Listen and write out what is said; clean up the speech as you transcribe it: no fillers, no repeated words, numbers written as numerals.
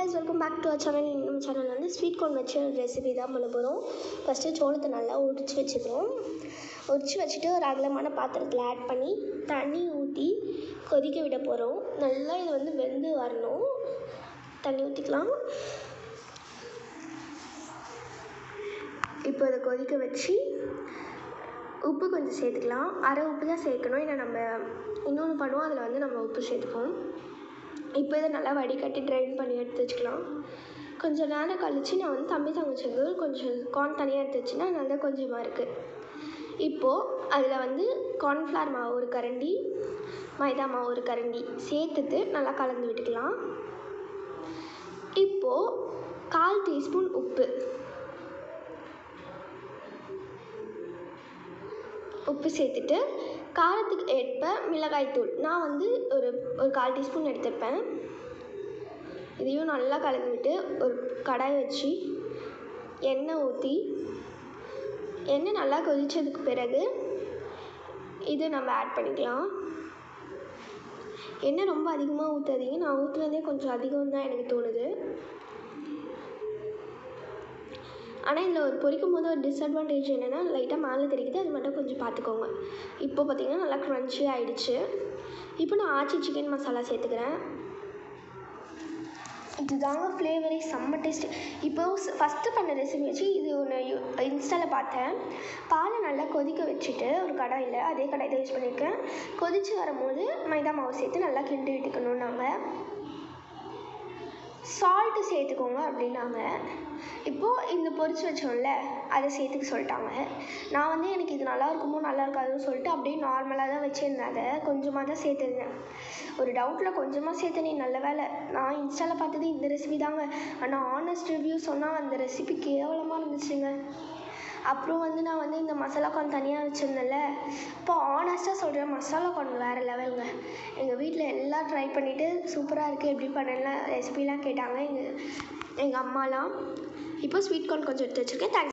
guys, welcome back to our channel. நம்ம சேனலில் வந்து ஸ்வீட் கார்ன் வச்சு ரெசிபி தான் பண்ண போகிறோம். ஃபஸ்ட்டு சோளத்தை நல்லா உரித்து வச்சுக்கிறோம். உரித்து வச்சுட்டு ஒரு அகலமான பாத்திரத்தில் ஆட் பண்ணி தண்ணி ஊற்றி கொதிக்க விட போகிறோம். நல்லா இது வந்து வெந்து வரணும். தண்ணி ஊற்றிக்கலாம். இப்போ இதை கொதிக்க வச்சு உப்பு கொஞ்சம் சேர்த்துக்கலாம். அரை உப்பு தான் சேர்க்கணும். ஏன்னா நம்ம இன்னொன்று பண்ணுவோம், அதில் வந்து நம்ம உப்பு சேர்த்துப்போம். இப்போ இதை நல்லா வடிகட்டி ட்ரைன் பண்ணி எடுத்து வச்சுக்கலாம். கொஞ்சம் நேரம் கழித்து நான் வந்து தம்பி தங்கச்சிக்கு கொஞ்சம் கார்ன் தனியாக எடுத்து வச்சுன்னா நல்லா கொஞ்சமாக இருக்குது. இப்போது அதில் வந்து கார்ன்ஃப்ளவர் மாவு ஒரு கரண்டி, மைதா மாவு ஒரு கரண்டி சேர்த்துட்டு நல்லா கலந்து விட்டுக்கலாம். இப்போது 1/4 டீஸ்பூன் உப்பு சேர்த்துட்டு காரத்துக்கு ஏற்ப மிளகாய்த்தூள் நான் வந்து ஒரு 1/4 டீஸ்பூன் எடுத்துருப்பேன். இதையும் நல்லா கலந்து விட்டு ஒரு கடாய் வச்சு எண்ணெய் ஊற்றி எண்ணெய் நல்லா கொதித்ததுக்கு பிறகு இது நம்ம ஆட் பண்ணிக்கலாம். எண்ணெய் ரொம்ப அதிகமாக ஊற்றாதீங்க. நான் ஊற்றுனதே கொஞ்சம் அதிகம் தான் எனக்கு தோணுது. ஆனால் இதில் ஒரு பொரிக்கும் போது ஒரு டிஸ்அட்வான்டேஜ் என்னென்னா லைட்டாக மேலே தெரிக்குது, அது மட்டும் கொஞ்சம் பார்த்துக்கோங்க. இப்போ பார்த்திங்கன்னா நல்லா க்ரன்ச்சி ஆகிடுச்சு. இப்போ நான் ஆச்சி சிக்கன் மசாலா சேர்த்துக்கிறேன். இதுதாங்க ஃப்ளேவரே, செம்ம டேஸ்ட்டு. இப்போது ஃபஸ்ட்டு பண்ண ரெசிபி வச்சு இது ஒன்று இன்ஸ்டாவில் பார்த்தேன். பாலை நல்லா கொதிக்க வச்சுட்டு ஒரு கடாயில், அதே கடாய் தான் யூஸ் பண்ணியிருக்கேன். கொதித்து வரும்போது மைதா மாவு சேர்த்து நல்லா கிண்டி விட்டுக்கணும். நாங்கள் சால்ட்டு சேர்த்துக்கோங்க அப்படின்னாங்க. இப்போது இந்த பொரிச்சு வச்சோம்ல அதை சேர்த்துக்க சொல்லிட்டாங்க. நான் வந்து எனக்கு இது நல்லா இருக்குமோ நல்லா இருக்காதுன்னு சொல்லிட்டு அப்படியே நார்மலாக தான் வச்சுருந்தேன். அதை கொஞ்சமாக தான் சேர்த்துருந்தேன். ஒரு டவுட்டில் கொஞ்சமாக சேர்த்தனே, நல்ல வேலை. நான் இன்ஸ்டாவில் பார்த்தது இந்த ரெசிபி தாங்க. ஆனால் ஆனஸ்ட் ரிவ்யூ சொன்னால் அந்த ரெசிபி கேவலமாக இருந்துச்சுங்க. அப்புறம் வந்து நான் வந்து இந்த மசாலா கார்ன் தனியாக வச்சுருந்தேன்ல, இப்போ ஆனஸ்ட்டாக சொல்கிறேன், மசாலா கார்ன் வேறு லெவலுங்க. எங்கள் வீட்டில் எல்லாம் ட்ரை பண்ணிவிட்டு சூப்பராக இருக்குது, எப்படி பண்ணலாம் ரெசிபிலாம் கேட்டாங்க எங்கள் அம்மாலாம். இப்போ ஸ்வீட் கார்ன் கொஞ்சம் எடுத்து வச்சுருக்கேன். தேங்க்ஸ்.